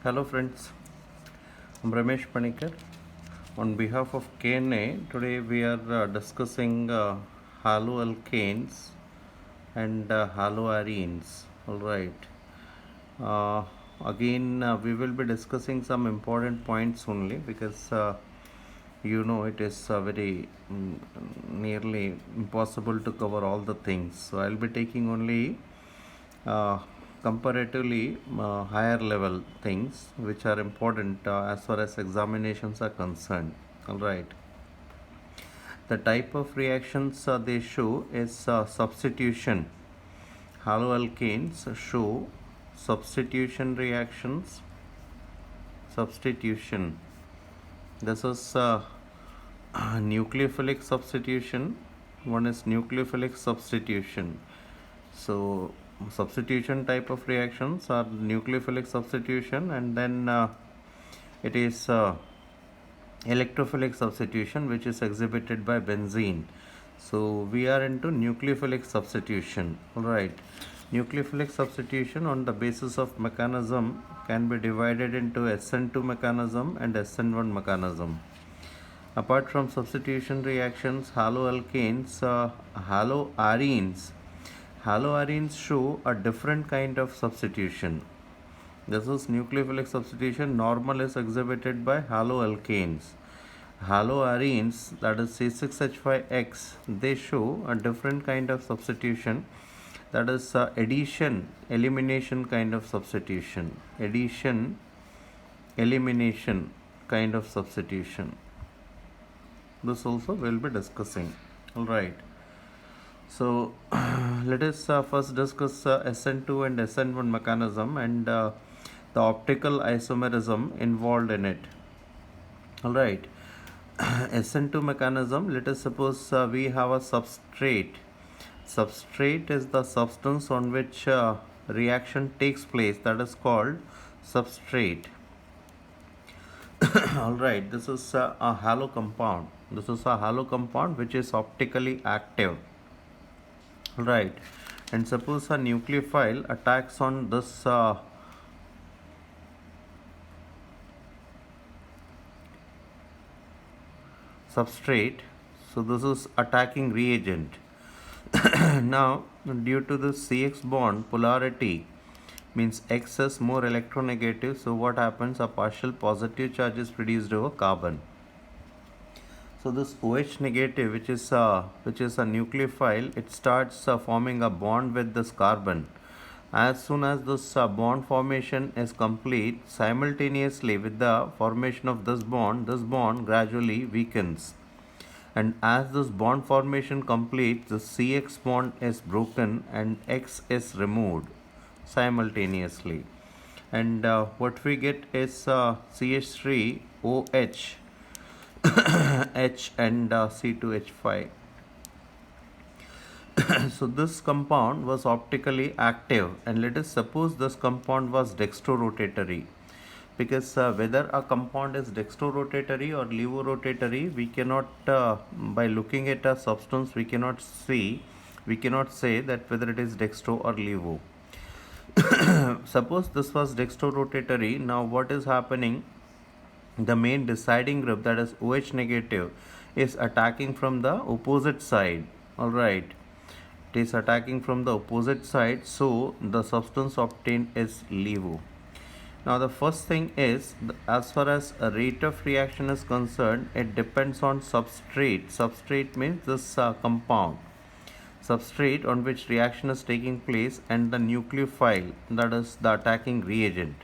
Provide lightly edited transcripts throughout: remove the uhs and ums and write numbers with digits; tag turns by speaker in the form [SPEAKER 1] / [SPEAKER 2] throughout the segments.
[SPEAKER 1] Hello friends, I'm Ramesh Panikar. On behalf of KNA, today we are discussing haloalkanes and haloarenes. Alright. Uh, again, we will be discussing some important points only because it is very nearly impossible to cover all the things. So I'll be taking only uh, comparatively higher level things which are important as far as examinations are concerned. All right. The type of reactions they show is substitution. Haloalkanes show substitution reactions. Substitution. This is nucleophilic substitution. One is nucleophilic substitution. So substitution type of reactions are nucleophilic substitution, and then it is electrophilic substitution, which is exhibited by benzene. So we are into nucleophilic substitution. All right. Nucleophilic substitution on the basis of mechanism can be divided into SN2 mechanism and SN1 mechanism. Apart from substitution reactions, haloarenes show a different kind of substitution. This is nucleophilic substitution. Normal is exhibited by haloalkanes. Haloarenes, that is C6H5X, they show a different kind of substitution, that is addition elimination kind of substitution. Addition elimination kind of substitution. This also we'll be discussing. All right. So let us first discuss SN2 and SN1 mechanism and the optical isomerism involved in it. All right. SN2 mechanism, let us suppose we have a substrate. Substrate is the substance on which reaction takes place, that is called substrate. All right, this is a halo compound. This is a halo compound which is optically active. All right, and suppose a nucleophile attacks on this substrate. So this is attacking reagent. Now, due to the CX bond polarity, means X is more electronegative, so what happens? A partial positive charge is produced over carbon. So this OH negative, which is a nucleophile, it starts forming a bond with this carbon. As soon as this bond formation is complete, simultaneously with the formation of this bond gradually weakens. And as this bond formation completes, the CX bond is broken and X is removed simultaneously, and what we get is CH3OH H and C2H5. So this compound was optically active, and let us suppose this compound was dextrorotatory, because whether a compound is dextrorotatory or levorotatory, we cannot by looking at a substance we cannot say that whether it is dextro or levo. Suppose this was dextrorotatory. Now what is happening? The main deciding group, that is OH negative, is attacking from the opposite side. All right, it is attacking from the opposite side, so the substance obtained is levo. Now the first thing is, as far as a rate of reaction is concerned, it depends on substrate. Substrate means this compound, substrate on which reaction is taking place, and the nucleophile, that is the attacking reagent.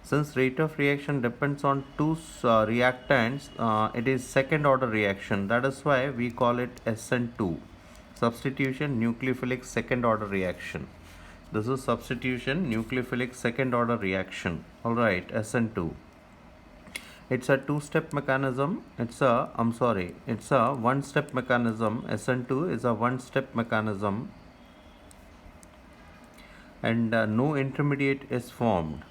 [SPEAKER 1] Since rate of reaction depends on two reactants, it is second order reaction. That is why we call it SN2, substitution nucleophilic second order reaction. This is substitution nucleophilic second order reaction. All right, SN2. It's a two-step mechanism. It's a one-step mechanism. SN2 is a one-step mechanism, and no intermediate is formed.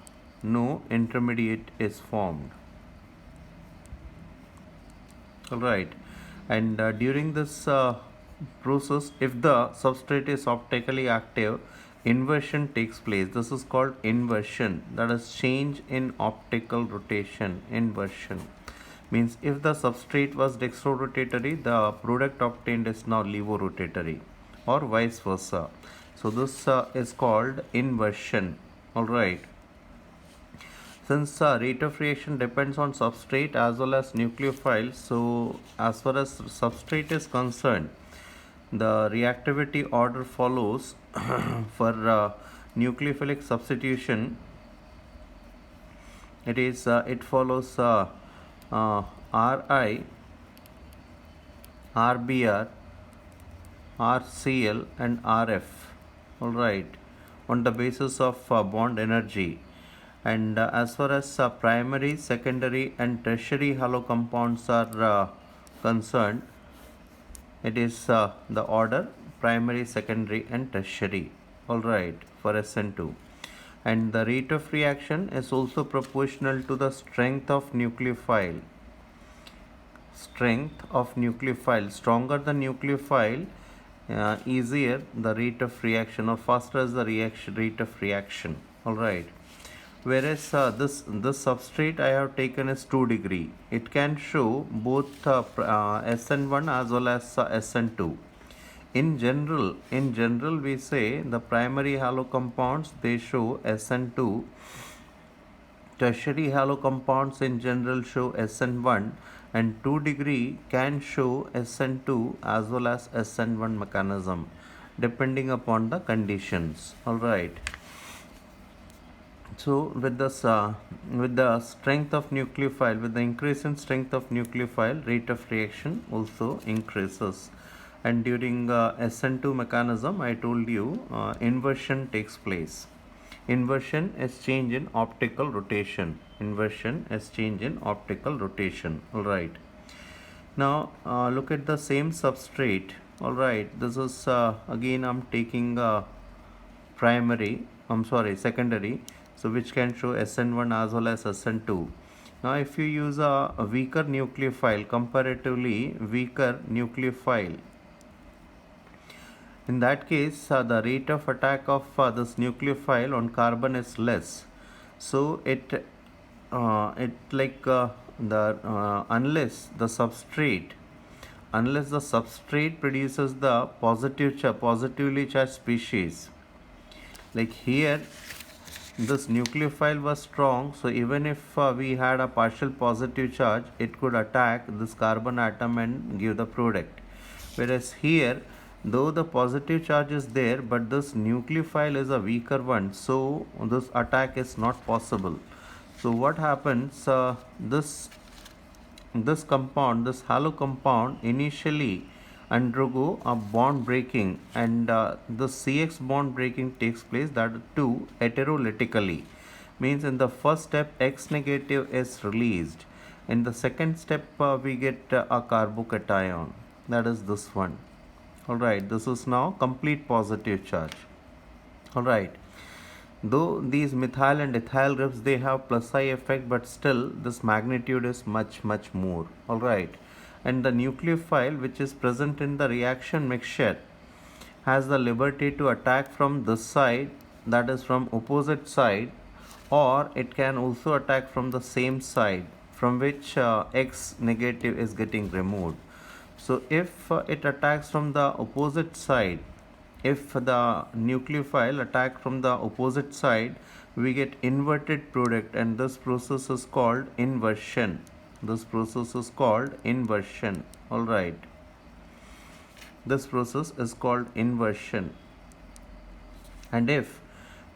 [SPEAKER 1] No intermediate is formed. All right, and during this process, if the substrate is optically active, inversion takes place. This is called inversion, that is change in optical rotation. Inversion means if the substrate was dextrorotatory, the product obtained is now levorotatory, or vice versa. So this is called inversion. All right. Since rate of reaction depends on substrate as well as nucleophile, so as far as substrate is concerned, the reactivity order follows for nucleophilic substitution. It follows Ri, Rbr, RCl and Rf. All right, on the basis of bond energy. And as far as primary, secondary and tertiary halo compounds are concerned, it is the order primary, secondary and tertiary. All right, for SN2. And the rate of reaction is also proportional to the strength of nucleophile. Stronger the nucleophile, easier the rate of reaction, or faster is the rate of reaction. All right. Whereas this substrate I have taken is 2 degree. It can show both SN1 as well as SN2. In general we say the primary halo compounds, they show SN2. Tertiary halo compounds in general show SN1, and 2 degree can show SN2 as well as SN1 mechanism depending upon the conditions. All right. So with the strength of nucleophile, with the increase in strength of nucleophile, rate of reaction also increases. And during SN2 mechanism, I told you inversion takes place. Inversion is change in optical rotation. Inversion is change in optical rotation. All right. Now look at the same substrate. All right. This is again I'm taking secondary. So which can show SN1 as well as SN2. Now if you use a weaker nucleophile, comparatively weaker nucleophile, in that case the rate of attack of this nucleophile on carbon is less. So unless the substrate produces the positively charged species, like here this nucleophile was strong, so even if we had a partial positive charge, it could attack this carbon atom and give the product. Whereas here, though the positive charge is there, but this nucleophile is a weaker one, so this attack is not possible. So what happens, this halo compound initially undergo a bond breaking, and the CX bond breaking takes place, that too heterolytically. Means in the first step X negative is released. In the second step we get a carbocation, that is this one. Alright, this is now complete positive charge. Alright. Though these methyl and ethyl groups, they have plus I effect, but still this magnitude is much more. Alright. And the nucleophile which is present in the reaction mixture has the liberty to attack from this side, that is from opposite side, or it can also attack from the same side from which X negative is getting removed. So if it attacks from the opposite side, if the nucleophile attack from the opposite side, we get inverted product, and this process is called inversion. This process is called inversion. All right. This process is called inversion. And if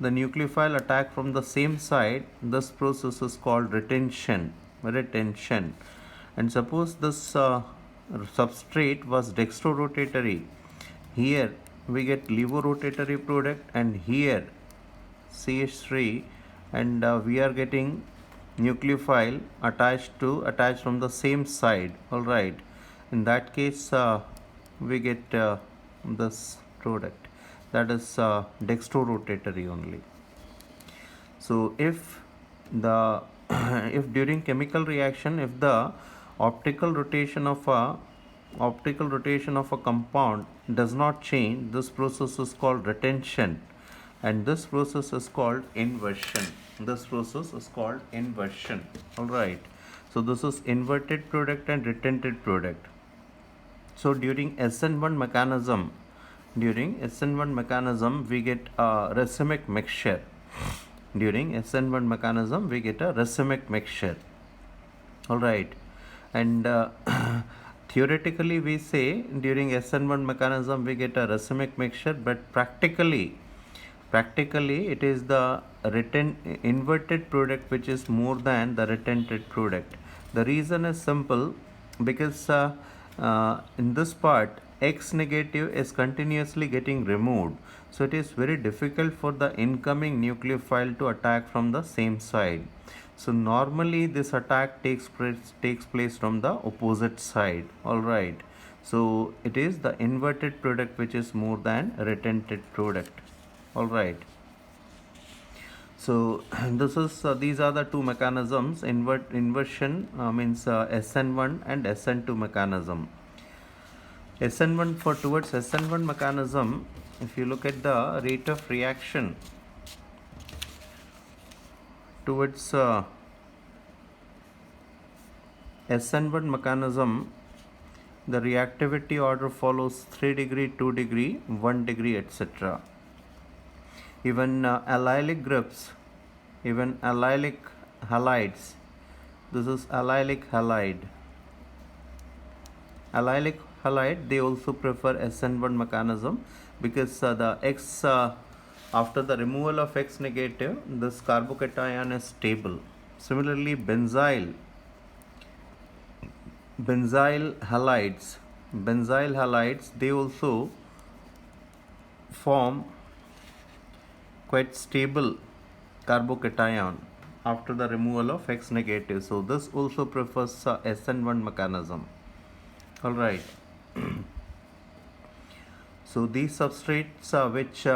[SPEAKER 1] the nucleophile attack from the same side, this process is called retention. And suppose this substrate was dextrorotatory, here we get levorotatory product, and here CH3, and we are getting nucleophile attached from the same side. All right. In that case we get this product, that is dextrorotatory only. So if the if during chemical reaction, if the optical rotation of a compound does not change, this process is called retention. and this process is called inversion. This process is called inversion. All right. So this is inverted product and retented product. So during SN1 mechanism, we get a racemic mixture. During SN1 mechanism, we get a racemic mixture. All right. And theoretically, we say during SN1 mechanism we get a racemic mixture, but practically it is the inverted product which is more than the retented product. The reason is simple, because in this part X negative is continuously getting removed, so it is very difficult for the incoming nucleophile to attack from the same side. So normally this attack takes place from the opposite side. All right. So it is the inverted product which is more than retented product. All right. So this is these are the two mechanisms. Inversion means SN1 and SN2 mechanism. SN1 towards SN1 mechanism, if you look at the rate of reaction towards SN1 mechanism, the reactivity order follows 3 degree, 2 degree, 1 degree, etc. Even allylic groups, even allylic halides, this is allylic halide. Allylic halide, they also prefer SN1 mechanism, because the X, after the removal of X negative, this carbocation is stable. Similarly, benzyl halides, they also form quite stable carbocation after the removal of X negative. So this also prefers SN1 mechanism. All right. So these substrates which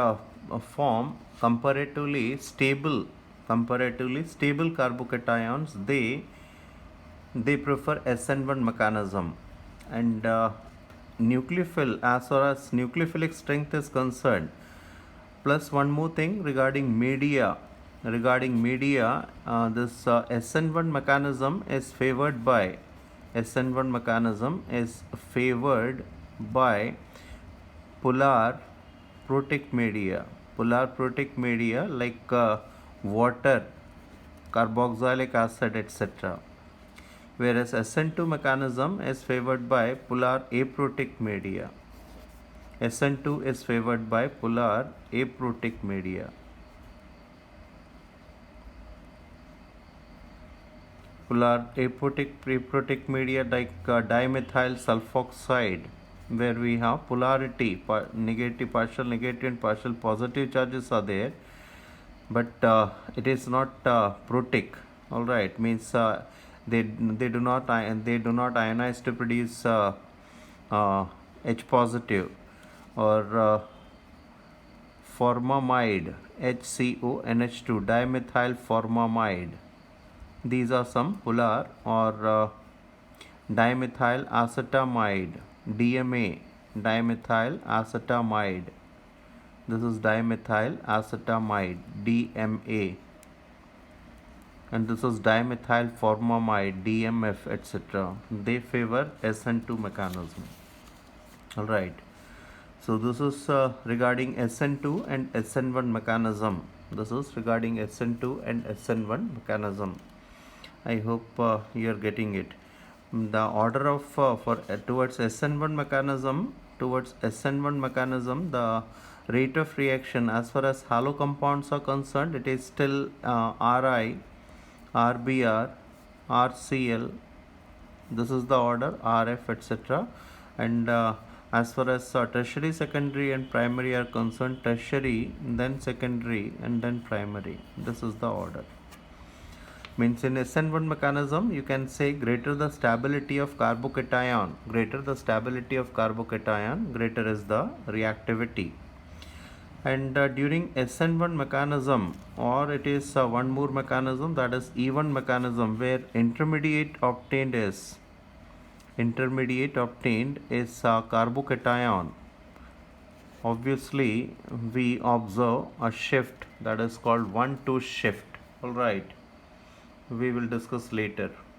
[SPEAKER 1] form comparatively stable carbocations, they prefer SN1 mechanism. And nucleophile, as far as nucleophilic strength is concerned, plus one more thing regarding media, this SN1 mechanism is favored by polar protic media, like water, carboxylic acid, etc. Whereas SN2 mechanism is favored by polar aprotic media. SN2 is favored by polar aprotic media. Polar aprotic media like dimethyl sulfoxide, where we have polarity, negative, partial negative and partial positive charges are there, but it is not protic. All right, means they do not ionize to produce H positive, or formamide, HCONH2, dimethyl formamide. These are some polar, or dimethyl acetamide, DMA, dimethyl acetamide. This is dimethyl acetamide, DMA. And this is dimethyl formamide, DMF, etc. They favor SN2 mechanism. All right. So this is regarding SN2 and SN1 mechanism. I hope you are getting it. The order of towards SN1 mechanism, the rate of reaction as far as halo compounds are concerned, it is still Ri, RBr, RCl. This is the order, RF, etc. And as far as tertiary, secondary and primary are concerned, tertiary, then secondary, and then primary. This is the order. Means in SN1 mechanism, you can say greater the stability of carbocation, greater is the reactivity. And during SN1 mechanism, or it is one more mechanism, that is E1 mechanism, where intermediate obtained is carbocation. obviously we observe a shift that is called 1-2 shift. All right, we will discuss later.